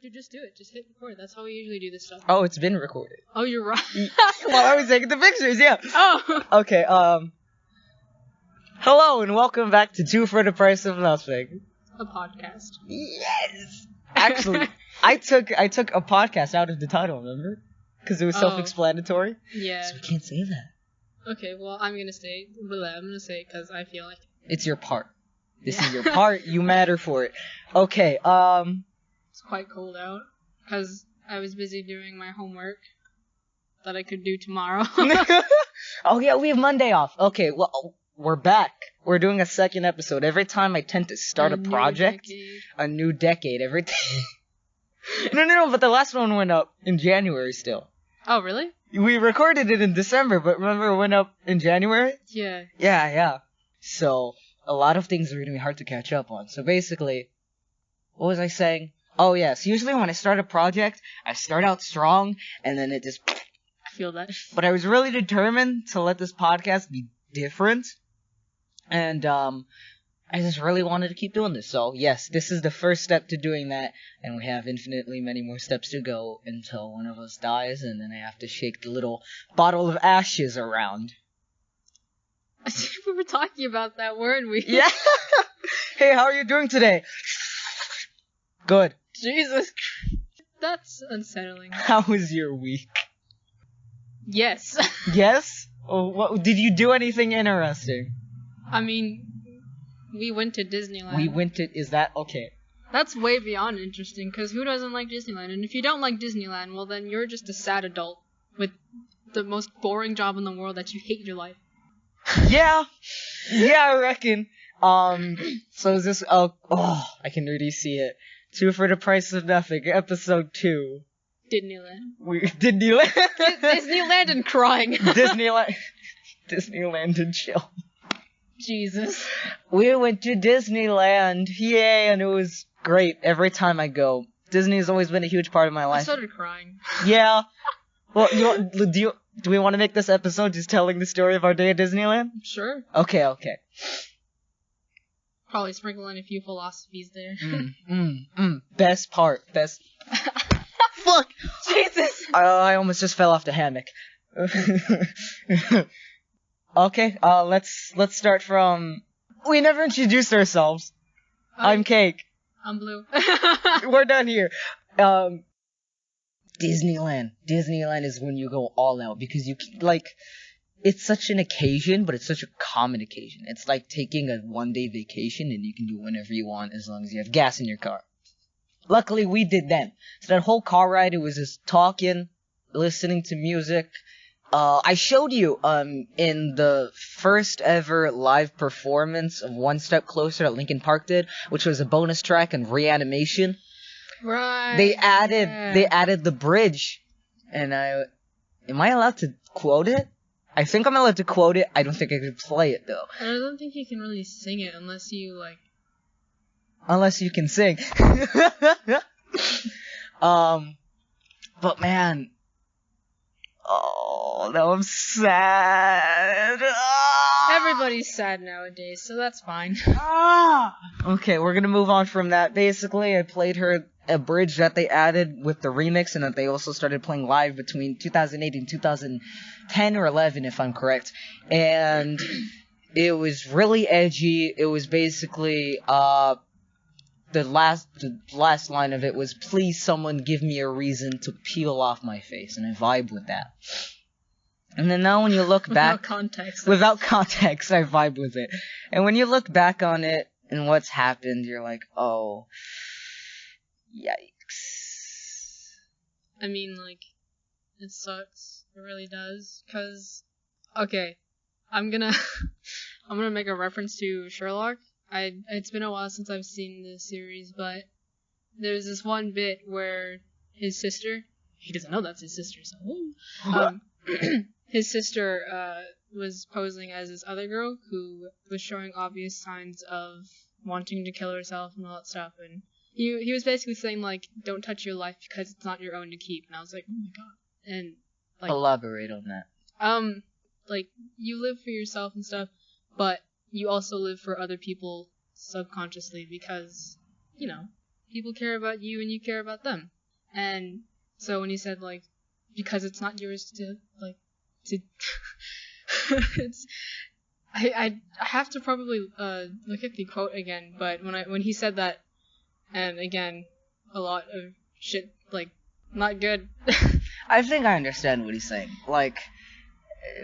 Dude, just do it. Just hit record. That's how we usually do this stuff. Oh, it's been recorded. Oh, you're right. While I was taking the pictures, yeah. Oh. Okay, hello and welcome back to Two for the Price of Nothing. A podcast. Yes! Actually, I took a podcast out of the title, remember? Because it was self-explanatory. Yeah. So we can't say that. Okay, well, I'm gonna say it because I feel like it's your part. This is your part. You matter for it. Okay, It's quite cold out because I was busy doing my homework that I could do tomorrow. Oh yeah, we have Monday off. Okay, well, we're back. We're doing a second episode. Every time I tend to start a project, a new decade every time. No, but the last one went up in January still. Oh, really? We recorded it in December, but remember it went up in January? Yeah. Yeah. So, a lot of things are going to be hard to catch up on. So basically, what was I saying? Oh yes, usually when I start a project, I start out strong, and then it just... I feel that. But I was really determined to let this podcast be different, and I just really wanted to keep doing this. So yes, this is the first step to doing that, and we have infinitely many more steps to go until one of us dies, and then I have to shake the little bottle of ashes around. I think we were talking about that, weren't we? Yeah! Hey, how are you doing today? Good. Jesus Christ. That's unsettling. How was your week? Yes. Yes? Oh, what, did you do anything interesting? I mean, we went to Disneyland. Is that okay? That's way beyond interesting, because who doesn't like Disneyland? And if you don't like Disneyland, well then you're just a sad adult with the most boring job in the world that you hate your life. Yeah, I reckon. So is this, I can really see it. Two for the Price of Nothing, episode 2. Disneyland. Disneyland? Disneyland and crying. Disneyland and chill. Jesus. We went to Disneyland, yay, and it was great every time I go. Disney's always been a huge part of my life. I started crying. Yeah. Well, do we want to make this episode just telling the story of our day at Disneyland? Sure. Okay. Probably sprinkle in a few philosophies there. Best part. Fuck! Jesus! I almost just fell off the hammock. Okay, let's start from... We never introduced ourselves. I'm Cake. I'm Blue. We're done here. Disneyland. Disneyland is when you go all out, because you, it's such an occasion, but it's such a common occasion. It's like taking a one-day vacation, and you can do whenever you want, as long as you have gas in your car. Luckily, we did then. So that whole car ride, it was just talking, listening to music. I showed you, in the first ever live performance of One Step Closer that Linkin Park did, which was a bonus track and Reanimation. Right. They added the bridge, and am I allowed to quote it? I think I'm allowed to quote it. I don't think I could play it though. I don't think you can really sing it unless you Unless you can sing. But man, now I'm sad. Everybody's sad nowadays, so that's fine. Okay, we're gonna move on from that. Basically, I played her a bridge that they added with the remix, and that they also started playing live between 2008 and 2010 or 11, if I'm correct. And it was really edgy. It was basically, the last line of it was, "Please someone give me a reason to peel off my face," and I vibe with that. And then now when you look back... Without context, I vibe with it. And when you look back on it and what's happened, you're like, oh... Yikes. I mean, it sucks. It really does. 'Cause... Okay. I'm gonna make a reference to Sherlock. It's been a while since I've seen the series, but there's this one bit where his sister... He doesn't know that's his sister, so... his sister, was posing as this other girl who was showing obvious signs of wanting to kill herself and all that stuff, and he was basically saying, don't touch your life because it's not your own to keep, and I was like, oh my god. And, elaborate on that. You live for yourself and stuff, but you also live for other people subconsciously because, people care about you and you care about them. And so when he said, like, because it's not yours to, like, to... it's... I have to probably look at the quote again, but when he said that, and again, a lot of shit, like, not good. I think I understand what he's saying. Like,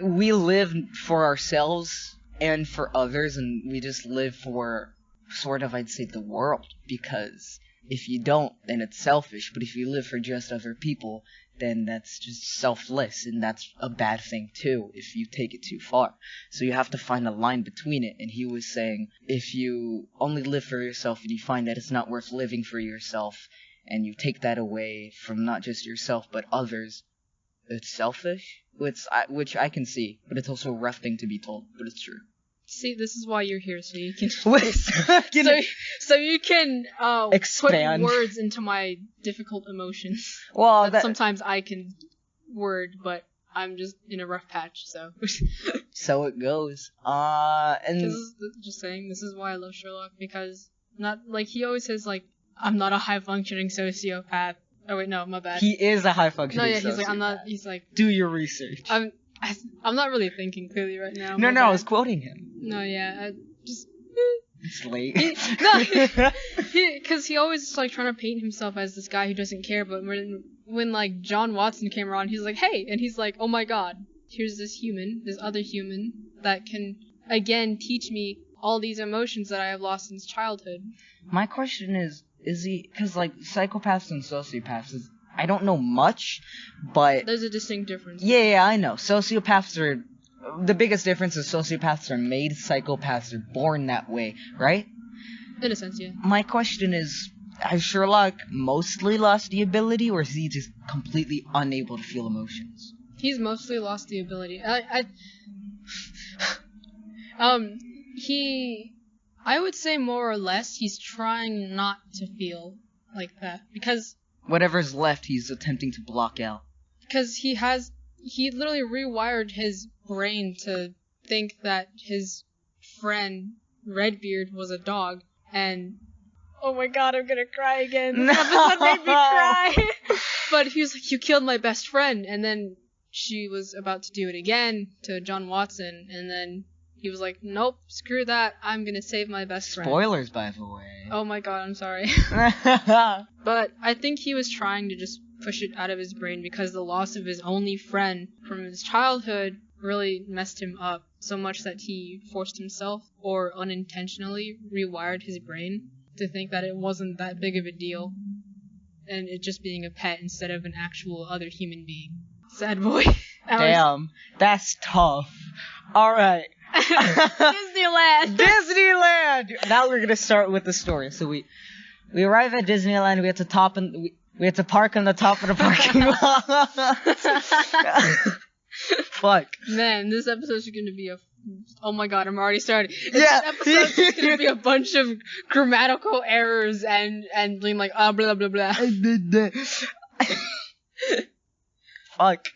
we live for ourselves and for others, and we just live for sort of, I'd say, the world, because if you don't, then it's selfish, but if you live for just other people, then that's just selfless, and that's a bad thing too, if you take it too far. So you have to find a line between it, and he was saying, if you only live for yourself and you find that it's not worth living for yourself, and you take that away from not just yourself but others, it's selfish, which I can see, but it's also a rough thing to be told, but it's true. See, this is why you're here, so you can so you can expand. Put words into my difficult emotions. Well, that sometimes I can word, but I'm just in a rough patch, so. So it goes. And just saying, this is why I love Sherlock, because not like he always says like, I'm not a high functioning sociopath. Oh wait, no, my bad. He is a high functioning. No, yeah, sociopath. he's like, I'm not. He's like, do your research. I'm not really thinking clearly right now. No, I was quoting him. No, yeah, I just... It's late. Because he always is, like, trying to paint himself as this guy who doesn't care, but when like, John Watson came around, he's like, hey! And he's like, oh my god, here's this other human, that can, again, teach me all these emotions that I have lost since childhood. My question is he... Because, like, psychopaths and sociopaths I don't know much, but... There's a distinct difference. Yeah, I know. Sociopaths are... The biggest difference is sociopaths are made, psychopaths are born that way, right? In a sense, yeah. My question is, has Sherlock mostly lost the ability, or is he just completely unable to feel emotions? He's mostly lost the ability. I would say more or less he's trying not to feel like that, because... Whatever's left, he's attempting to block out. Because he literally rewired his brain to think that his friend, Redbeard, was a dog, and... Oh my god, I'm gonna cry again. This episode made me cry! But he was like, you killed my best friend, and then she was about to do it again to John Watson, and then he was like, nope, screw that, I'm gonna save my best friend. Spoilers, by the way. Oh my god, I'm sorry. But I think he was trying to just push it out of his brain because the loss of his only friend from his childhood really messed him up so much that he forced himself, or unintentionally rewired his brain to think that it wasn't that big of a deal, and it just being a pet instead of an actual other human being. Sad boy. Damn, that's tough. Alright. Disneyland! Now we're gonna start with the story. So we arrive at Disneyland, we had to park on the top of the parking lot. Fuck. Man, this episode's gonna be oh my god, I'm already starting. Yeah. This episode's gonna be a bunch of grammatical errors and being like, blah blah blah. Fuck.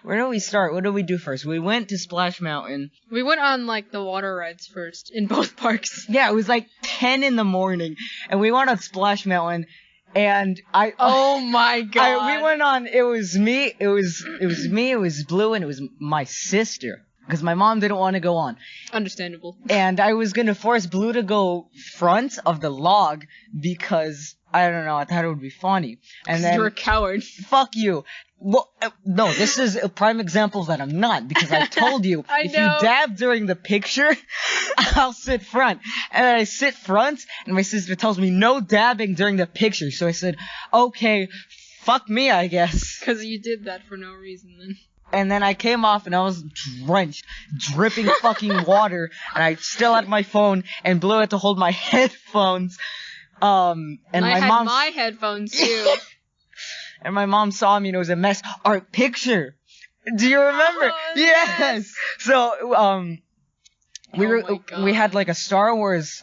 Where do we start? What do we do first? We went to Splash Mountain. We went on, like, the water rides first, in both parks. Yeah, it was like 10 in the morning, and we went on Splash Mountain, and oh my god. We went on, it was me, it was Blue, and it was my sister. Because my mom didn't want to go on. Understandable. And I was gonna force Blue to go front of the log, because, I don't know, I thought it would be funny. And then... You're a coward. Fuck you. Well, no, this is a prime example that I'm not, because I told you, if you dab during the picture, I'll sit front. And I sit front, and my sister tells me no dabbing during the picture, so I said, okay, fuck me, I guess. Because you did that for no reason, then. And then I came off, and I was drenched, dripping fucking water, and I still had my phone, and Blue had to hold my headphones, and I had my headphones, too. And my mom saw me and it was a mess. Our picture. Do you remember? Oh, yes. So, we had like a Star Wars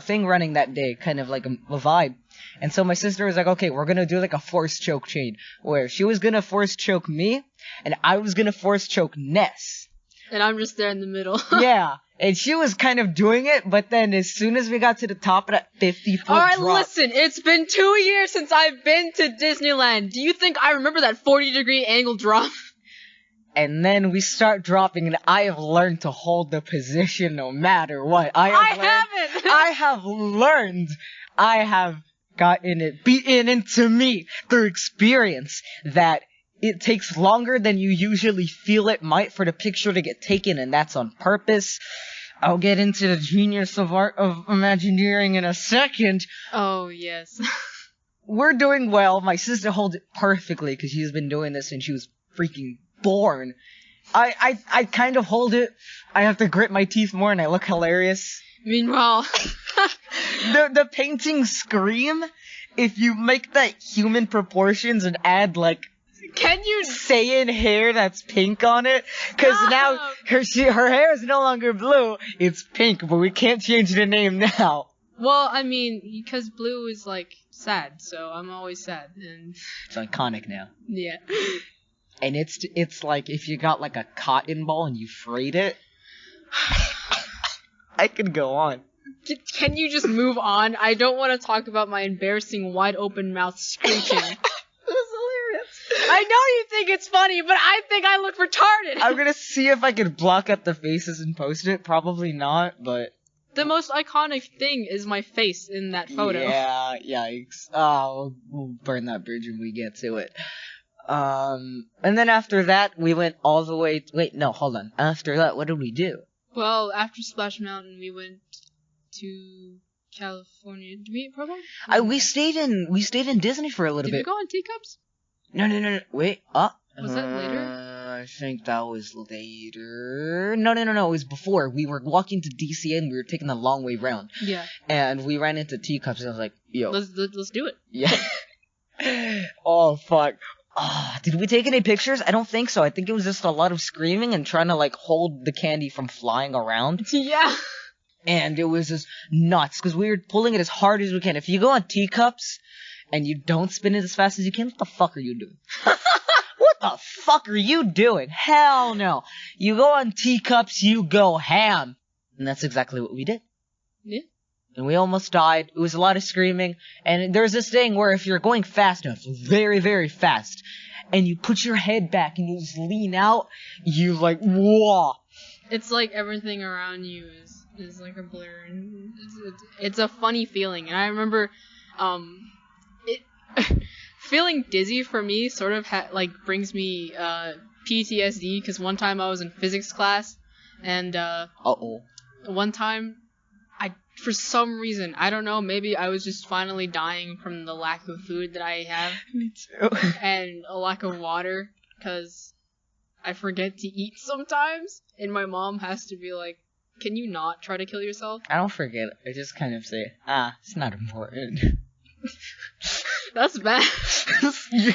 thing running that day, kind of like a vibe. And so my sister was like, okay, we're gonna do like a force choke chain, where she was gonna force choke me, and I was gonna force choke Ness. And I'm just there in the middle. Yeah. And she was kind of doing it, but then as soon as we got to the top of that 50-foot Alright, drop... listen, it's been 2 years since I've been to Disneyland. Do you think I remember that 40-degree angle drop? And then we start dropping, and I have learned to hold the position no matter what. I have learned. I have gotten it beaten into me through experience that it takes longer than you usually feel it might for the picture to get taken, and that's on purpose. I'll get into the genius of art of Imagineering in a second. Oh, yes. We're doing well. My sister holds it perfectly because she's been doing this since she was freaking born. I kind of hold it. I have to grit my teeth more and I look hilarious. Meanwhile... the painting Scream, if you make that human proportions and add, like, can you Saiyan hair that's pink on it? Because now her hair is no longer blue, it's pink, but we can't change the name now. Well, I mean, because blue is, like, sad, so I'm always sad, and... It's iconic now. Yeah. And it's like, if you got, like, a cotton ball and you frayed it... I could go on. Can you just move on? I don't want to talk about my embarrassing wide-open mouth screeching. I know you think it's funny, but I think I look retarded. I'm gonna see if I can block out the faces and post it. Probably not, but... The most iconic thing is my face in that photo. Yeah, yikes. Oh, we'll burn that bridge when we get to it. And then after that, we went all the way... Wait, no, hold on. After that, what did we do? Well, after Splash Mountain, we went to California. Did we probably? We stayed in Disney for a little bit. Did we go on Teacups? No. Wait, was that later? I think that was later. No. It was before. We were walking to DCA and we were taking the long way round. Yeah. And we ran into Teacups and I was like, yo. Let's do it. Yeah. Oh, fuck. Did we take any pictures? I don't think so. I think it was just a lot of screaming and trying to, like, hold the candy from flying around. Yeah. And it was just nuts, because we were pulling it as hard as we can. If you go on Teacups and you don't spin it as fast as you can, what the fuck are you doing? What the fuck are you doing? Hell no. You go on Teacups, you go ham. And that's exactly what we did. Yeah. And we almost died. It was a lot of screaming. And there's this thing where if you're going fast enough, very, very fast, and you put your head back and you just lean out, you like, whoa. It's like everything around you is like a blur. And it's a funny feeling. And I remember, feeling dizzy for me sort of brings me PTSD, because one time I was in physics class, and one time, for some reason, I don't know, maybe I was just finally dying from the lack of food that I have. Me too. And a lack of water, because I forget to eat sometimes, and my mom has to be like, can you not try to kill yourself? I don't forget. I just kind of say, it's not important. That's bad.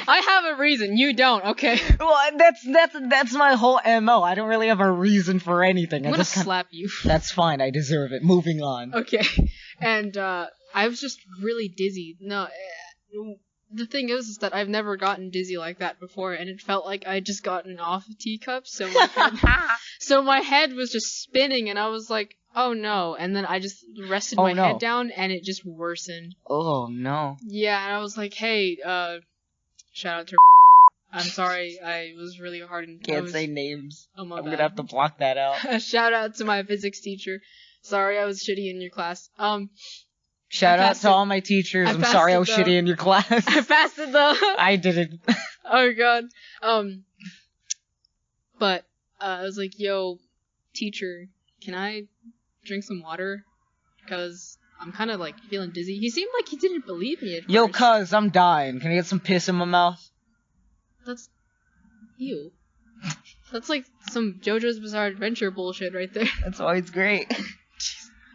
I have a reason. You don't, okay? Well, that's my whole MO. I don't really have a reason for anything. I'm gonna slap you. That's fine. I deserve it. Moving on. Okay. And, I was just really dizzy. No, the thing is that I've never gotten dizzy like that before, and it felt like I'd just gotten off of Teacups, so my head was just spinning, and I was like, oh no, and then I just rested my head down, and it just worsened. Oh no. Yeah, and I was like, hey, shout out to I'm sorry, I was really hard and... Can't say names. Oh my I'm bad. gonna have to block that out. Shout out to my physics teacher. Sorry I was shitty in your class. Shout out to all my teachers. I'm sorry I was shitty in your class. I passed it though. I didn't. Oh god. But I was like, yo, teacher, can I drink some water? Because I'm kind of like feeling dizzy. He seemed like he didn't believe me at first. Yo, cuz, I'm dying. Can I get some piss in my mouth? That's... Ew. That's like some JoJo's Bizarre Adventure bullshit right there. That's why it's great.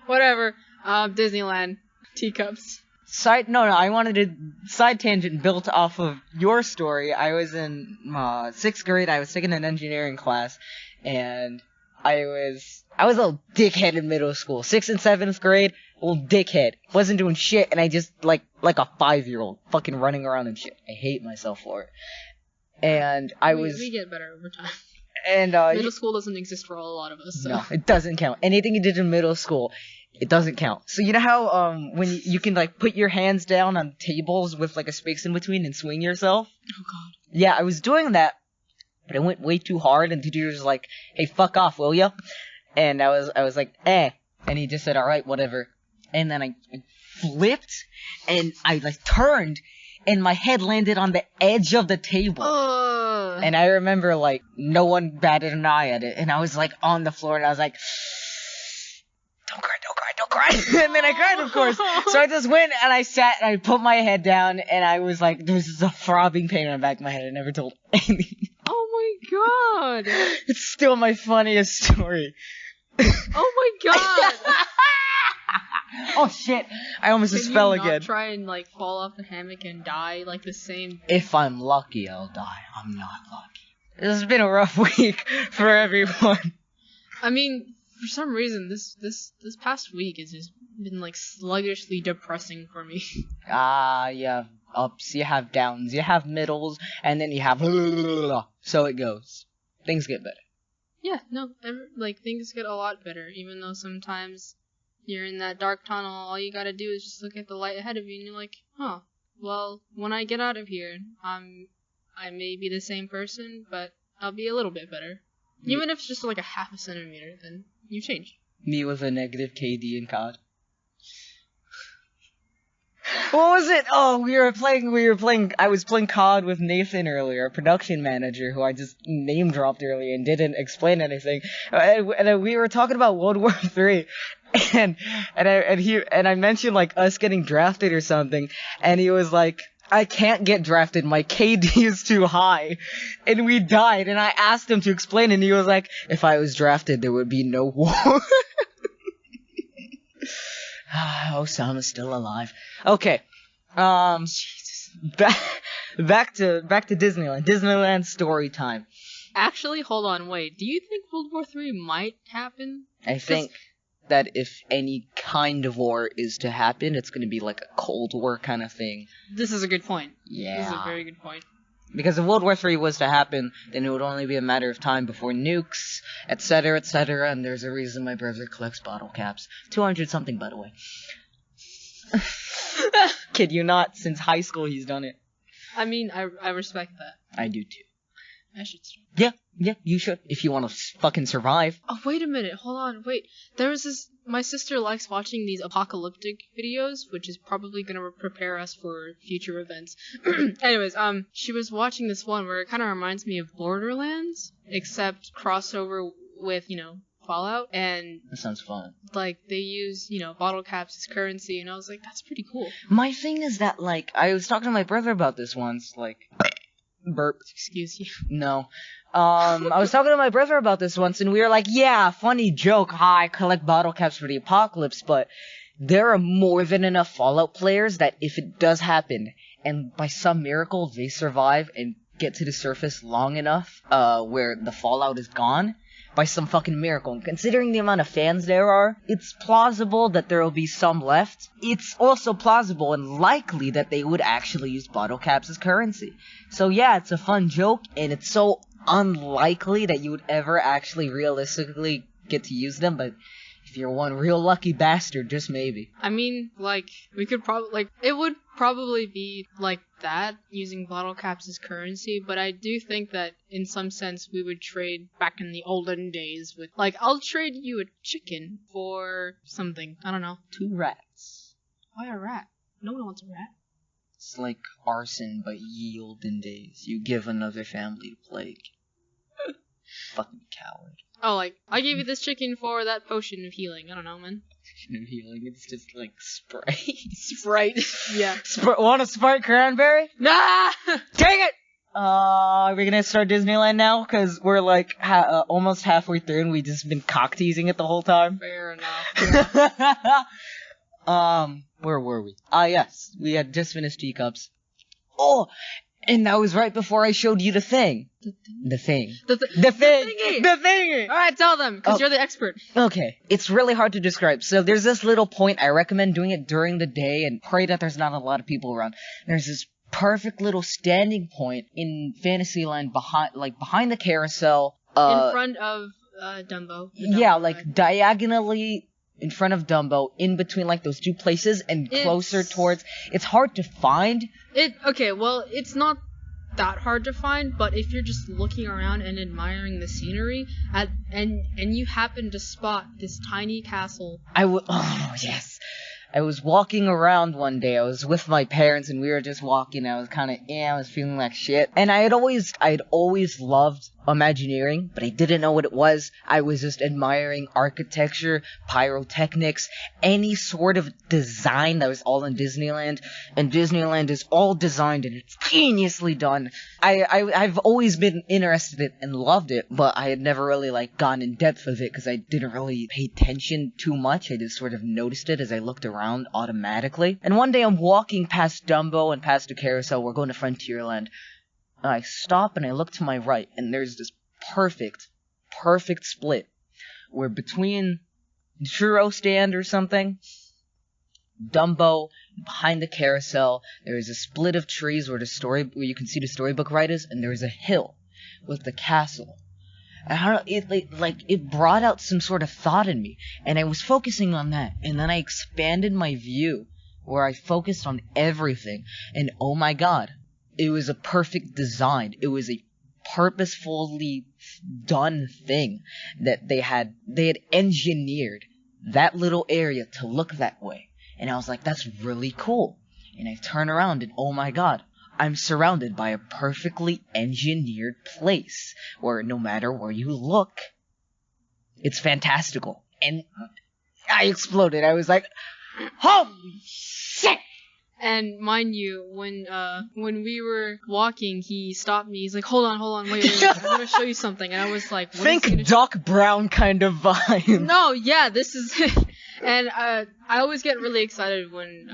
Whatever. Disneyland. Teacups. I wanted to side tangent built off of your story. I was in 6th grade. I was taking an engineering class, and I was a little dickhead in middle school. 6th and 7th grade, little dickhead. Wasn't doing shit, and I just like a 5-year-old, fucking running around and shit. I hate myself for it. And we get better over time. And middle school doesn't exist for a lot of us. So. No, it doesn't count. Anything you did in middle school, it doesn't count. So you know how when you can like put your hands down on tables with like a space in between and swing yourself? Oh god. Yeah, I was doing that, but I went way too hard, and the teacher was like, "Hey, fuck off, will ya?" And I was like, "Eh," and he just said, "All right, whatever." And then I flipped, and I like turned, and my head landed on the edge of the table. And I remember like no one batted an eye at it, and I was like on the floor, and I was like, "Don't cry, don't cry, don't cry." And then I cried, of course. So I just went and I sat and I put my head down, and I was like, there was just a throbbing pain in the back of my head. I never told anyone. Oh my god. It's still my funniest story. Oh my god. Oh shit! I almost just fell Can you again. not try and like fall off the hammock and die like the same? If I'm lucky, I'll die. I'm not lucky. This has been a rough week for everyone. I mean, for some reason, this past week has just been like sluggishly depressing for me. You have ups, you have downs, you have middles, and then you have so it goes. Things get better. Yeah, no, like things get a lot better, even though sometimes you're in that dark tunnel. All you gotta do is just look at the light ahead of you, and you're like, huh, well, when I get out of here, I may be the same person, but I'll be a little bit better. Even if it's just like a half a centimeter, then you change. Me with a negative KD in COD. What was it? Oh, we were playing, I was playing COD with Nathan earlier, a production manager who I just name dropped earlier and didn't explain anything. And we were talking about World War III. And I mentioned like us getting drafted or something, and he was like, "I can't get drafted, my KD is too high." And we died, and I asked him to explain, and he was like, "If I was drafted, there would be no war." Osama's still alive. Okay. Jesus. Back to Disneyland. Disneyland story time. Actually, hold on, wait. Do you think World War III might happen? I think that if any kind of war is to happen, it's going to be like a Cold War kind of thing. This is a good point. Yeah. This is a very good point. Because if World War III was to happen, then it would only be a matter of time before nukes, etc., etc., and there's a reason my brother collects bottle caps. 200 something, by the way. Kid you not, since high school he's done it. I mean, I respect that. I do too. I should start. Yeah, you should, if you want to fucking survive. Oh, wait a minute, hold on, wait. There was this, my sister likes watching these apocalyptic videos, which is probably gonna prepare us for future events. Anyways, she was watching this one where it kind of reminds me of Borderlands, except crossover with, Fallout, and That sounds fun. like they use bottle caps as currency, and I was like, that's pretty cool. My thing is that, like, I was talking to my brother about this once, like, burp. Excuse you. No. I was talking to my brother about this once, and we were like, yeah, funny joke, I collect bottle caps for the apocalypse, but there are more than enough Fallout players that if it does happen, and by some miracle they survive and get to the surface long enough, where the Fallout is gone, by some fucking miracle, and considering the amount of fans there are, it's plausible that there will be some left. It's also plausible and likely that they would actually use bottle caps as currency. So yeah, it's a fun joke, and it's so unlikely that you would ever actually realistically get to use them, but if you're one real lucky bastard, just maybe. I mean, like, we could probably, it would probably be like that, using bottle caps as currency, but I do think that in some sense we would trade back in the olden days with, like, I'll trade you a chicken for something, I don't know. 2 rats. Why a rat? No one wants a rat. It's like arson, but ye olden days. You give another family a plague. Fucking coward. Oh, like, I gave you this chicken for that potion of healing. I don't know, man. Potion of healing, it's just like Sprite. Sprite. Yeah. Want a Sprite cranberry? Nah! Take it! Are we gonna start Disneyland now? Cause we're like, almost halfway through and we've just been cock teasing it the whole time. Fair enough. Where were we? Yes. We had just finished teacups. Oh! And that was right before I showed you the thing. The thing. The thingy! Alright, tell them, because you're the expert. Okay. It's really hard to describe. So there's this little point, I recommend doing it during the day and pray that there's not a lot of people around. There's this perfect little standing point in Fantasyland behind the carousel, in front of Dumbo. Yeah, like diagonally in front of Dumbo, in between like those two places, and closer towards. It's hard to find. Okay, well, it's not that hard to find, but if you're just looking around and admiring the scenery, and you happen to spot this tiny castle. Oh yes. I was walking around one day. I was with my parents and we were just walking. I was I was feeling like shit. And I'd always loved Imagineering, but I didn't know what it was. I was just admiring architecture, pyrotechnics, any sort of design that was all in Disneyland. And Disneyland is all designed and it's geniusly done. I've always been interested in it and loved it, but I had never really like gone in depth with it because I didn't really pay attention too much. I just sort of noticed it as I looked around automatically. And one day I'm walking past Dumbo and past the carousel. We're going to Frontierland. I stop and I look to my right, and there's this perfect split where between the churro stand or something, Dumbo, behind the carousel, there is a split of trees where you can see the storybook writers, and there is a hill with the castle. And it brought out some sort of thought in me, and I was focusing on that, and then I expanded my view where I focused on everything, and oh my god. It was a perfect design. It was a purposefully done thing that they had engineered that little area to look that way. And I was like, that's really cool. And I turn around and oh my god, I'm surrounded by a perfectly engineered place where no matter where you look, it's fantastical. And I exploded. I was like, holy shit! And mind you, when we were walking, he stopped me. He's like, hold on, wait, I'm gonna show you something. And I was like, think Doc Brown kind of vibe. No, yeah, this is it. And I always get really excited when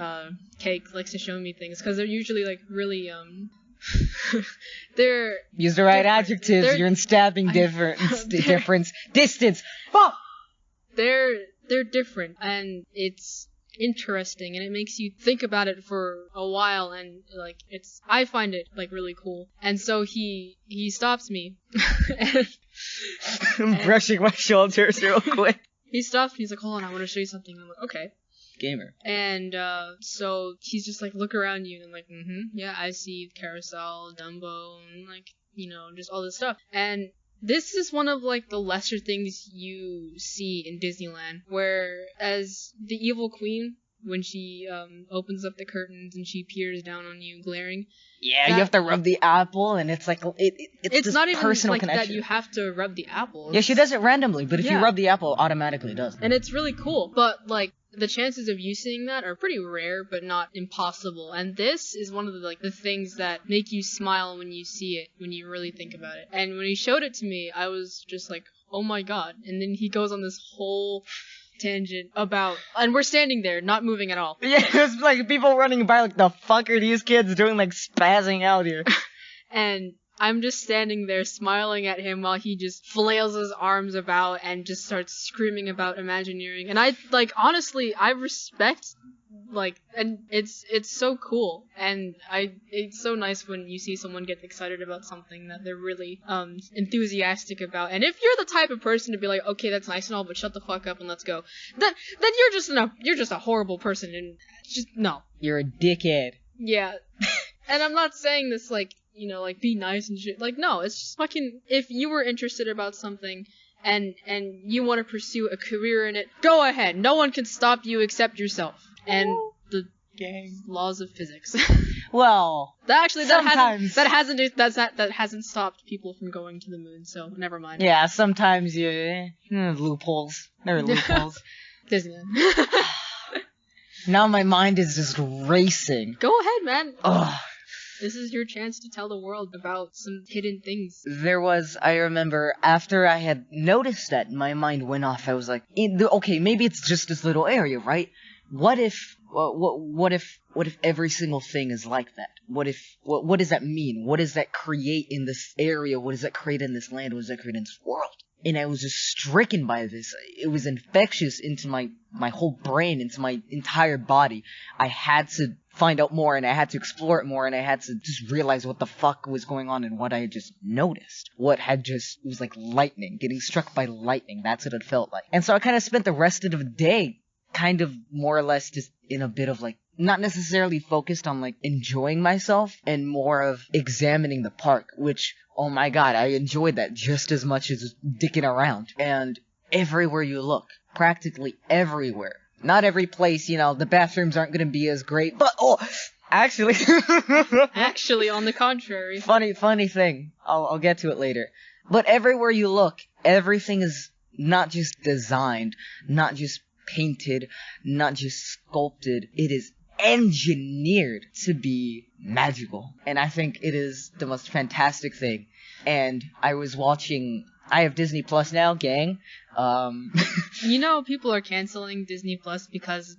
Cake likes to show me things, because they're usually like really they're use the right adjectives. You're in stabbing difference, distance. Fuck. They're different, and it's interesting, and it makes you think about it for a while, and like I find it like really cool. And so he stops me. I'm brushing my shoulders real quick. He stops me. He's like, hold on, I want to show you something. I'm like, okay. Gamer. And so he's just like, look around you, and I'm like, yeah, I see Carousel, Dumbo, and like, just all this stuff. And this is one of like the lesser things you see in Disneyland, where as the evil queen, when she opens up the curtains and she peers down on you, glaring. Yeah, you have to rub the apple, and it's like it's this not even personal like connection. that you have to rub the apple. Yeah, she does it randomly, but if you rub the apple, it automatically does. And it's really cool, but like the chances of you seeing that are pretty rare, but not impossible. And this is one of the things that make you smile when you see it, when you really think about it. And when he showed it to me, I was just like, oh my god. And then he goes on this whole tangent about, and we're standing there, not moving at all. Yeah, it was like people running by, like, the fuck are these kids doing, like, spazzing out here? And I'm just standing there smiling at him while he just flails his arms about and just starts screaming about Imagineering. And I, like, honestly, I respect, like, and it's so cool. And it's so nice when you see someone get excited about something that they're really enthusiastic about. And if you're the type of person to be like, okay, that's nice and all, but shut the fuck up and let's go, then you're just a horrible person, and just no. You're a dickhead. Yeah. And I'm not saying this like, like be nice and shit. Like, no, it's just fucking, if you were interested about something and you want to pursue a career in it, go ahead. No one can stop you except yourself. And the laws of physics. Well, that hasn't stopped people from going to the moon, so never mind. Yeah, sometimes loopholes. There are loopholes. Disneyland. Now my mind is just racing. Go ahead, man. Ugh. This is your chance to tell the world about some hidden things. I remember, after I had noticed that, my mind went off. I was like, okay, maybe it's just this little area, right? What if every single thing is like that? What does that mean? What does that create in this area? What does that create in this land? What does that create in this world? And I was just stricken by this. It was infectious into my whole brain, into my entire body. I had to find out more, and I had to explore it more, and I had to just realize what the fuck was going on and what I had just noticed. It was like lightning, getting struck by lightning. That's what it felt like. And so I kind of spent the rest of the day kind of more or less just in a bit of like, not necessarily focused on like enjoying myself, and more of examining the park, which, oh my god, I enjoyed that just as much as dicking around. And everywhere you look, practically everywhere. Not every place, the bathrooms aren't going to be as great, but actually, Actually, on the contrary. Funny thing. I'll get to it later. But everywhere you look, everything is not just designed, not just painted, not just sculpted. It is engineered to be magical. And I think it is the most fantastic thing. And I have Disney Plus now, gang. People are canceling Disney Plus because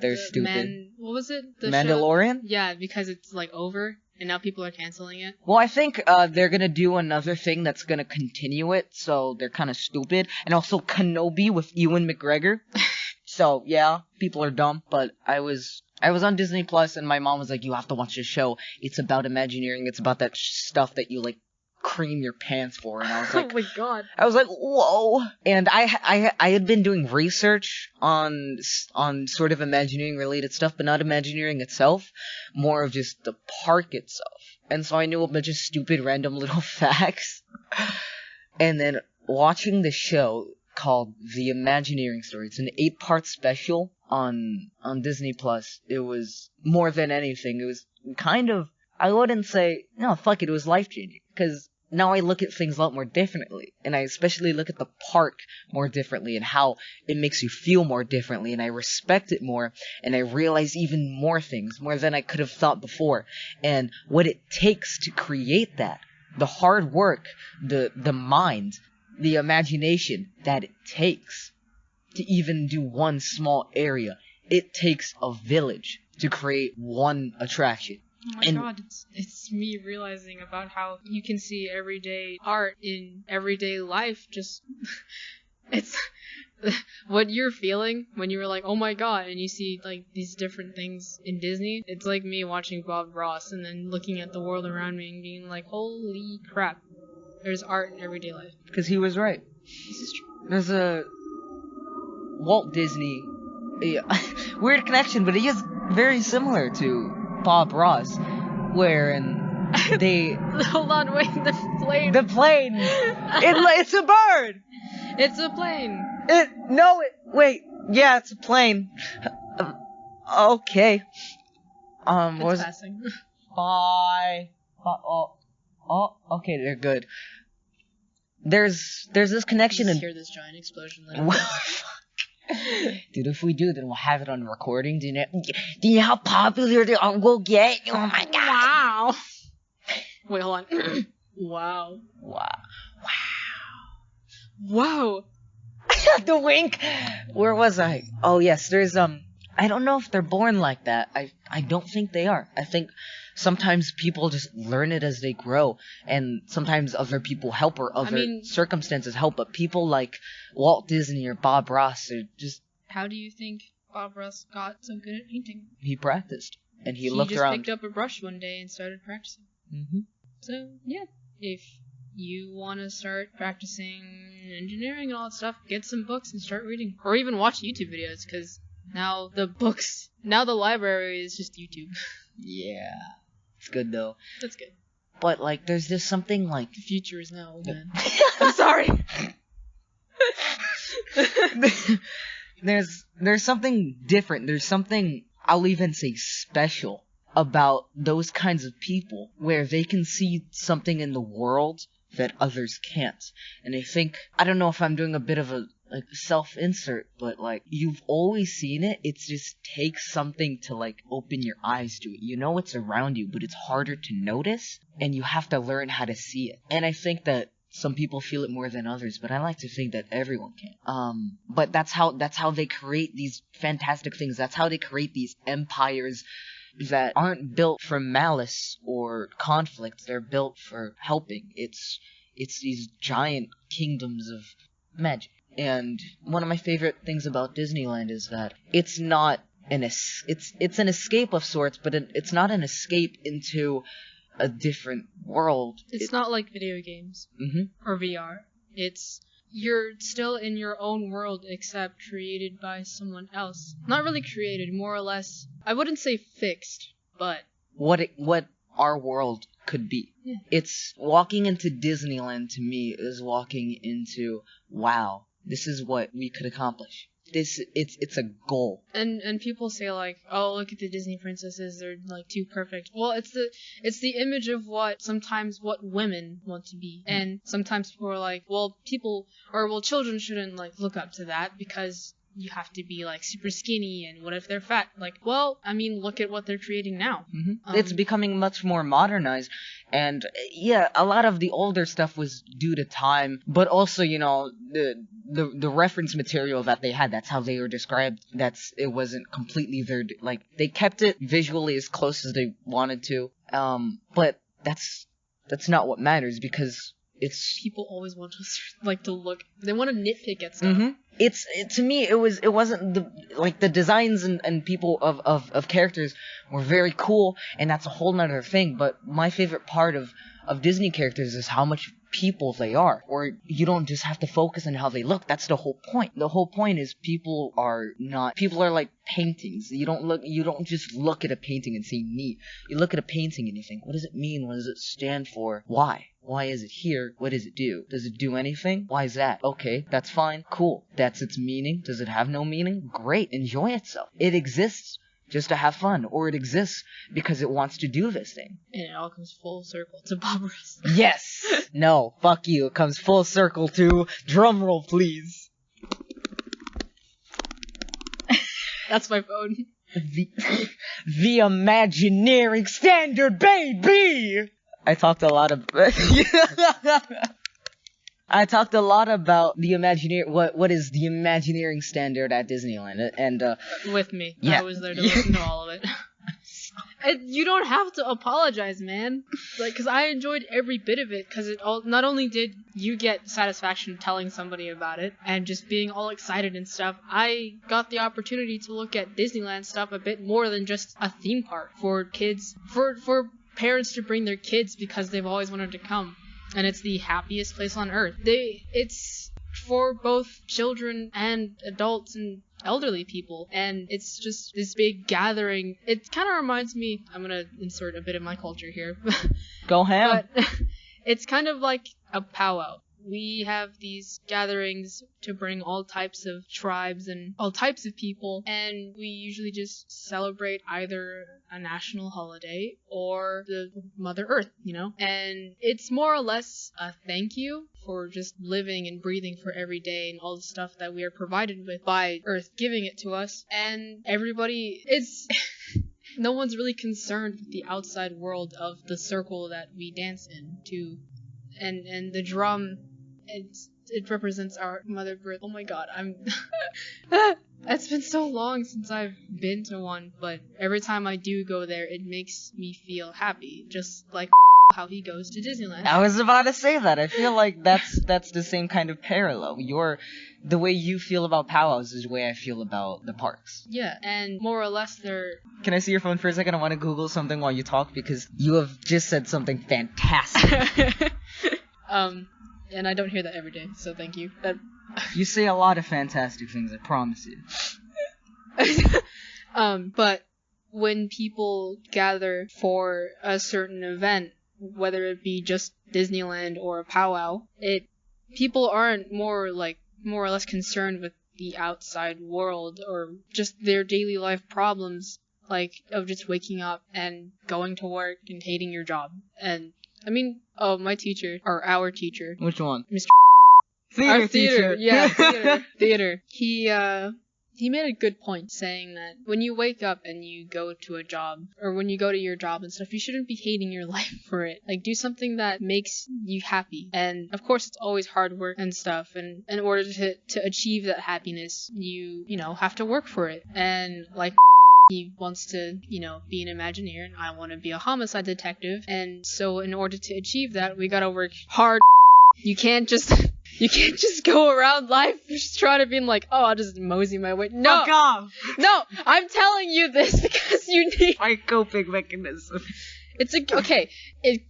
they're stupid. What was it? The Mandalorian? Show? Yeah, because it's like over, and now people are canceling it. Well, I think they're gonna do another thing that's gonna continue it, so they're kind of stupid. And also Kenobi with Ewan McGregor. So yeah, people are dumb. But I was on Disney Plus, and my mom was like, "You have to watch this show. It's about Imagineering. It's about that stuff that you like cream your pants for." And I was like, oh my god. I was like, whoa. And I had been doing research on sort of Imagineering related stuff, but not Imagineering itself, more of just the park itself. And so I knew a bunch of stupid random little facts. And then watching the show called The Imagineering Story, it's an 8-part special on Disney Plus. It was more than anything, it was kind of, I wouldn't say, no, fuck it was life-changing. Because now I look at things a lot more differently. And I especially look at the park more differently and how it makes you feel more differently. And I respect it more. And I realize even more things, more than I could have thought before. And what it takes to create that. The hard work, the mind, the imagination that it takes to even do one small area. It takes a village to create one attraction. Oh my god, it's me realizing about how you can see everyday art in everyday life. Just, it's what you're feeling when you were like, oh my god, and you see like these different things in Disney. It's like me watching Bob Ross and then looking at the world around me and being like, holy crap, there's art in everyday life. Because he was right. This is true. There's a Walt Disney, weird connection, but he is very similar to Bob Ross, wherein they... Hold on, wait, the plane. The plane! It's a bird! It's a plane. Wait, yeah, it's a plane. Okay. It's passing. Bye. Okay, they're good. There's this connection Just in... hear this giant explosion later. Dude, if we do, then we'll have it on recording. Do you know how popular they will get? Oh my god! Wow! Wait, hold on. Wow! The wink! Where was I? Oh yes, there's I don't know if they're born like that. I don't think they are. I think sometimes people just learn it as they grow, and sometimes other people help or other circumstances help, but people like Walt Disney or Bob Ross are just... How do you think Bob Ross got so good at painting? He practiced, and he looked around. He just picked up a brush one day and started practicing. Mm-hmm. So, yeah, if you want to start practicing engineering and all that stuff, get some books and start reading. Or even watch YouTube videos, because now the library is just YouTube. Yeah. It's good, though. That's good. But, like, there's just something, like... The future is now, man. I'm sorry! There's something different. There's something, I'll even say, special about those kinds of people, where they can see something in the world that others can't. And I don't know if I'm doing a bit of a self-insert, but you've always seen it. It just takes something to open your eyes to it. You know it's around you, but it's harder to notice, and you have to learn how to see it. And I think that some people feel it more than others, but I like to think that everyone can. But that's how they create these fantastic things. That's how they create these empires that aren't built for malice or conflict. They're built for helping. It's It's these giant kingdoms of magic. And one of my favorite things about Disneyland is that it's not it's an escape of sorts, but it's not an escape into a different world. It's not like video games or VR. You're still in your own world, except created by someone else. Not really created, more or less. I wouldn't say fixed, but what our world could be. Yeah. It's walking into Disneyland to me is walking into, wow, this is what we could accomplish. It's a goal. And people say like, oh, look at the Disney princesses, they're like too perfect. Well, it's the image of what women want to be. And sometimes people are like, well, children shouldn't like look up to that because you have to be like super skinny, and what if they're fat? Like, well, I mean, look at what they're creating now. It's becoming much more modernized, and yeah, a lot of the older stuff was due to time, but also, you know, the reference material that they had, that's how they were described. It wasn't completely like, they kept it visually as close as they wanted to, but that's not what matters, because people always want to look. They want to nitpick at stuff. To me, it wasn't the designs and people of characters were very cool, and that's a whole nother thing. But my favorite part of Disney characters is how much people they are. Or you don't just have to focus on how they look. That's the whole point. The whole point is people are like paintings. You don't just look at a painting and say neat. You look at a painting and you think, what does it mean? What does it stand for? Why? Why is it here? What does it do? Does it do anything? Why is that? Okay, that's fine. Cool. That's its meaning. Does it have no meaning? Great. Enjoy itself. It exists just to have fun, or it exists because it wants to do this thing. And it all comes full circle to Bob Ross. Yes! No, fuck you. It comes full circle to, drumroll please. That's my phone. The Imagineering standard, baby! I talked a lot about the Imagineering. What is the Imagineering standard at Disneyland? And with me, yeah. I was there to listen to all of it. You don't have to apologize, man. Like, because I enjoyed every bit of it. Because not only did you get satisfaction telling somebody about it and just being all excited and stuff, I got the opportunity to look at Disneyland stuff a bit more than just a theme park for kids, for parents to bring their kids because they've always wanted to come. And it's the happiest place on earth. It's for both children and adults and elderly people, and it's just this big gathering. It kind of reminds me, I'm gonna insert a bit of my culture here. Go ham. But it's kind of like a powwow. We have these gatherings to bring all types of tribes and all types of people, and we usually just celebrate either a national holiday or the Mother Earth, you know? And it's more or less a thank you for just living and breathing for every day and all the stuff that we are provided with by Earth giving it to us. And everybody, no one's really concerned with the outside world of the circle that we dance in to. And the drum, it represents our Mother Earth. Oh my god, it's been so long since I've been to one, but every time I do go there, it makes me feel happy, just like how he goes to Disneyland. I was about to say that. I feel like that's the same kind of parallel. The way you feel about powwows is the way I feel about the parks. Yeah, and more or less they're... Can I see your phone for a second? I want to Google something while you talk, because you have just said something fantastic. And I don't hear that every day, so thank you. You say a lot of fantastic things, I promise you. But when people gather for a certain event, whether it be just Disneyland or a powwow, people aren't more or less concerned with the outside world or just their daily life problems, like of just waking up and going to work and hating your job. And I mean, my teacher, or our teacher. Which one? Mr. Theater Our teacher. Yeah, theater. He made a good point saying that when you wake up and you go to a job, or when you go to your job and stuff, you shouldn't be hating your life for it. Like, do something that makes you happy. And of course, it's always hard work and stuff. And in order to achieve that happiness, you have to work for it. And like, he wants to, be an Imagineer, and I want to be a homicide detective. And so in order to achieve that, we gotta work hard. You can't just go around life just trying to be like, oh, I'll just mosey my way. No. Fuck off! No, I'm telling you this because you need... My coping mechanism. Okay,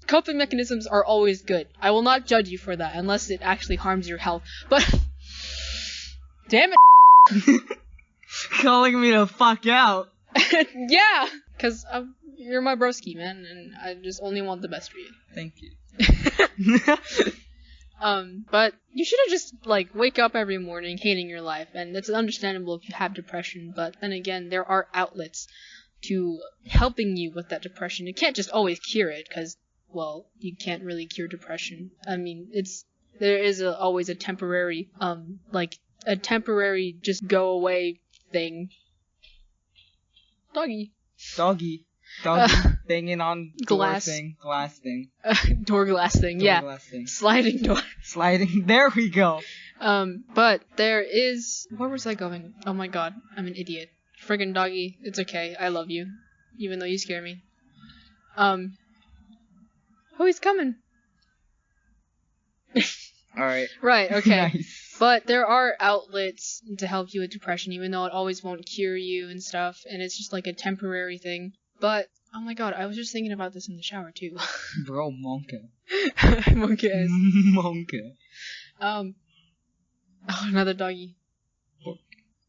coping mechanisms are always good. I will not judge you for that unless it actually harms your health. But... Damn it. Calling me to fuck out. Yeah, because you're my broski, man, and I just only want the best for you. Thank you. But you should have just, like, wake up every morning hating your life, and it's understandable if you have depression, but then again, there are outlets to helping you with that depression. You can't just always cure it, because, well, you can't really cure depression. I mean, there is always a temporary, a temporary just go away thing. Doggy. Banging on glass thing. Door glass thing, yeah. Glass thing. Sliding door. There we go. But there is... Where was I going? Oh my god, I'm an idiot. Friggin' doggy, it's okay, I love you. Even though you scare me. Oh, he's coming. Alright. Right, okay. Nice. But there are outlets to help you with depression, even though it always won't cure you and stuff, and it's just like a temporary thing. But, oh my god, I was just thinking about this in the shower, too. Bro, monka. Monka. Monka. Oh, another doggy.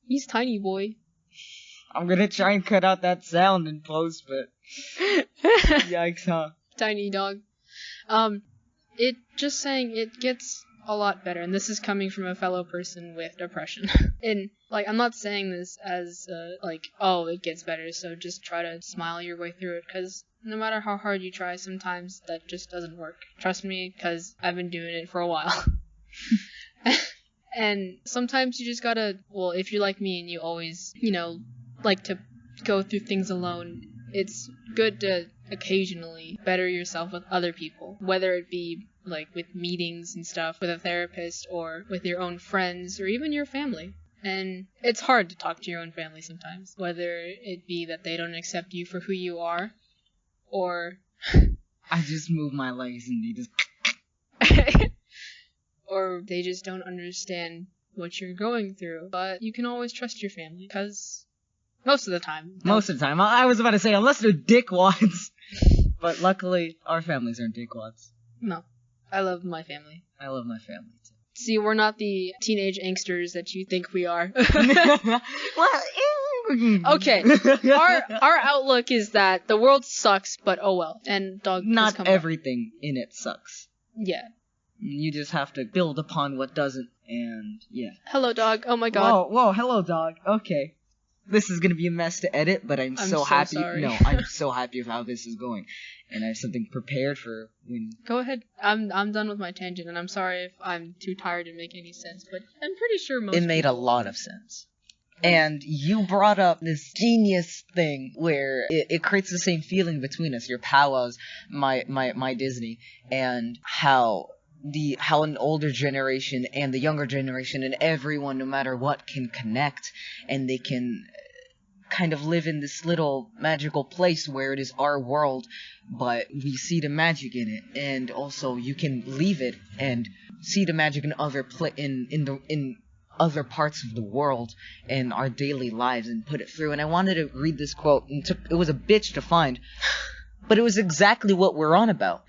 He's tiny, boy. I'm gonna try and cut out that sound in post, but... Yikes, huh? Tiny dog. It just saying it gets a lot better, and this is coming from a fellow person with depression. And, like, I'm not saying this as, like, oh, it gets better, so just try to smile your way through it, because no matter how hard you try, sometimes that just doesn't work. Trust me, because I've been doing it for a while. And sometimes you just gotta, well, if you're like me and you always, like to go through things alone, it's good to occasionally better yourself with other people, whether it be like with meetings and stuff with a therapist or with your own friends or even your family. And it's hard to talk to your own family sometimes, whether it be that they don't accept you for who you are, or I just move my legs and they just or they just don't understand what you're going through. But you can always trust your family, because most of the time. I was about to say, unless they're dickwads. But luckily, our families aren't dickwads. No. I love my family. I love my family, too. See, we're not the teenage angsters that you think we are. Okay. Our outlook is that the world sucks, but oh well. And dog, not everything in it sucks. Yeah. You just have to build upon what doesn't, and yeah. Hello, dog. Oh my god. Whoa, hello, dog. Okay. This is gonna be a mess to edit, but I'm so happy. Sorry. No, I'm so happy with how this is going, and I have something prepared for when. Go ahead. I'm done with my tangent, and I'm sorry if I'm too tired to make any sense, but I'm pretty sure most. It made a lot of sense. And you brought up this genius thing where it creates the same feeling between us. Your powwows, my Disney, and how an older generation and the younger generation and everyone, no matter what, can connect, and they can kind of live in this little magical place where it is our world, but we see the magic in it, and also you can leave it and see the magic in in other parts of the world in our daily lives and put it through. And I wanted to read this quote, and it was a bitch to find, but it was exactly what we're on about.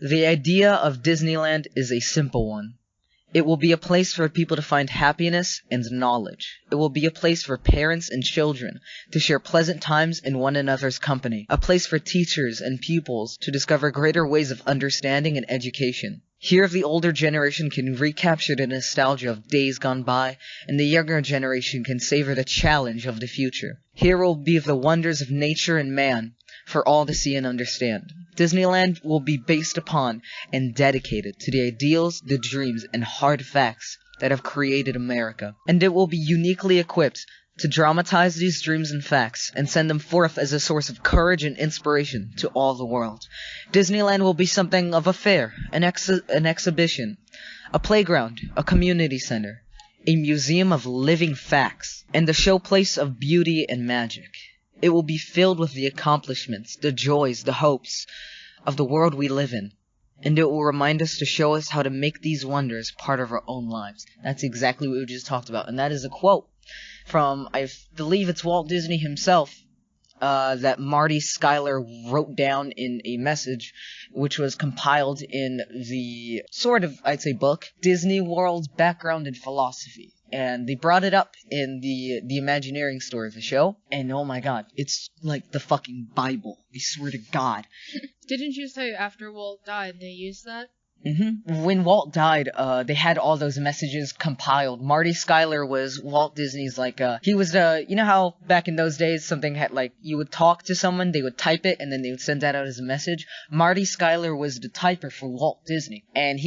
The idea of Disneyland is a simple one. It will be a place for people to find happiness and knowledge. It will be a place for parents and children to share pleasant times in one another's company. A place for teachers and pupils to discover greater ways of understanding and education. Here the older generation can recapture the nostalgia of days gone by, and the younger generation can savor the challenge of the future. Here will be the wonders of nature and man for all to see and understand. Disneyland will be based upon and dedicated to the ideals, the dreams, and hard facts that have created America. And it will be uniquely equipped to dramatize these dreams and facts and send them forth as a source of courage and inspiration to all the world. Disneyland will be something of a fair, an exhibition, a playground, a community center, a museum of living facts, and a showplace of beauty and magic. It will be filled with the accomplishments, the joys, the hopes of the world we live in, and it will remind us to show us how to make these wonders part of our own lives. That's exactly what we just talked about, and that is a quote from, I believe it's Walt Disney himself, that Marty Schuyler wrote down in a message, which was compiled in the sort of, I'd say, book, Disney World's Background in Philosophy. And they brought it up in the Imagineering story of the show, and oh my god, it's like the fucking Bible. I swear to God. Didn't you say after Walt died they used that? When Walt died, they had all those messages compiled. Marty Schuyler was Walt Disney's, like, he was you know how back in those days something had, like, you would talk to someone, they would type it, and then they would send that out as a message? Marty Schuyler was the typer for Walt Disney, and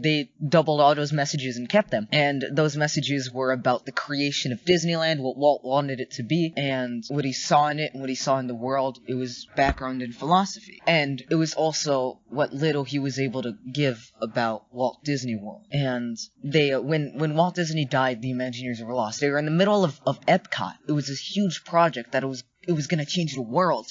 they doubled all those messages and kept them. And those messages were about the creation of Disneyland, what Walt wanted it to be, and what he saw in it, and what he saw in the world. It was background in philosophy. And it was also what little he was able to give about Walt Disney World. And they, when Walt Disney died, the Imagineers were lost. They were in the middle of Epcot. It was this huge project that it was going to change the world.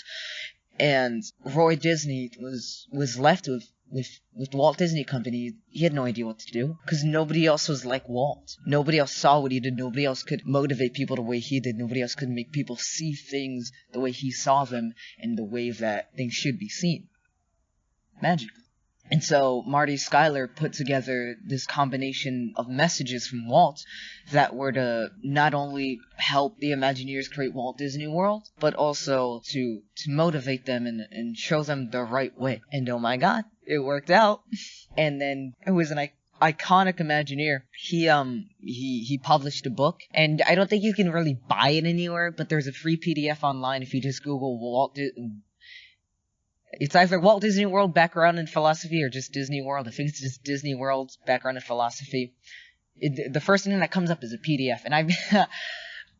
And Roy Disney was left with Walt Disney Company. He had no idea what to do, because nobody else was like Walt. Nobody else saw what he did. Nobody else could motivate people the way he did. Nobody else could make people see things the way he saw them, and the way that things should be seen. Magically. And so Marty Schuyler put together this combination of messages from Walt that were to not only help the Imagineers create Walt Disney World, but also to motivate them and show them the right way. And oh my god, it worked out. And then it was an iconic Imagineer. He published a book, and I don't think you can really buy it anywhere, but there's a free PDF online if you just Google it's either Walt Disney World Background in Philosophy or just Disney World. I think it's just Disney World Background in Philosophy. The first thing that comes up is a PDF, and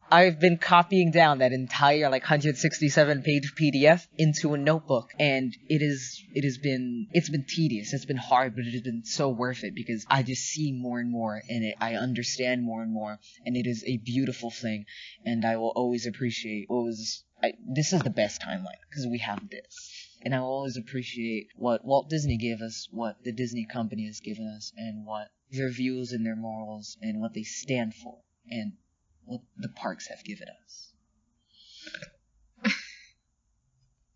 I've been copying down that entire 167-page PDF into a notebook, and it's been tedious. It's been hard, but it has been so worth it, because I just see more and more in it. I understand more and more, and it is a beautiful thing, and I will always appreciate this is the best timeline, because we have this. And I will always appreciate what Walt Disney gave us, what the Disney company has given us, and what their views and their morals, and what they stand for, and what the parks have given us.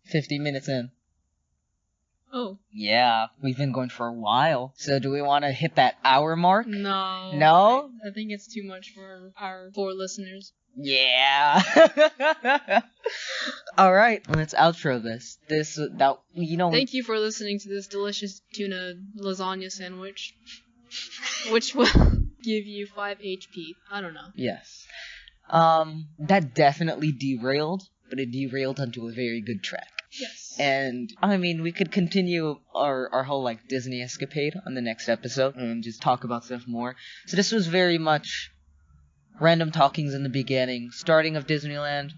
50 minutes in. Oh. Yeah, we've been going for a while. So do we want to hit that hour mark? No. No? I think it's too much for our 4 listeners. Yeah. All right, let's outro this. Thank you for listening to this delicious tuna lasagna sandwich, which will give you 5 HP. I don't know. Yes. That definitely derailed, but it derailed onto a very good track. Yes. And, I mean, we could continue our whole, Disney escapade on the next episode and just talk about stuff more. So this was very much random talkings in the beginning, starting of Disneyland,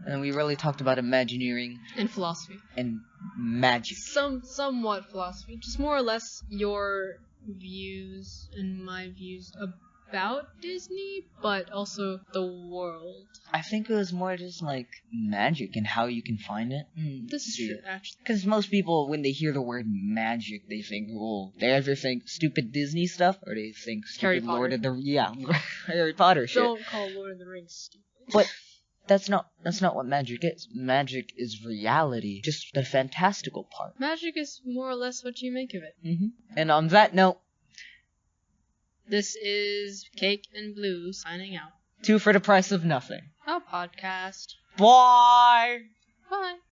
and we really talked about Imagineering. And philosophy. And magic. Somewhat philosophy. Just more or less your views and my views about Disney, but also the world. I think it was more just magic and how you can find it. This is true, actually. Because most people, when they hear the word magic, they think, they either think stupid Disney stuff, or they think stupid Lord of the Harry Potter shit. Don't call Lord of the Rings stupid. But that's not what magic is. Magic is reality, just the fantastical part. Magic is more or less what you make of it. And on that note, this is Cake and Blue signing out. 2 for the price of nothing. A podcast. Bye! Bye.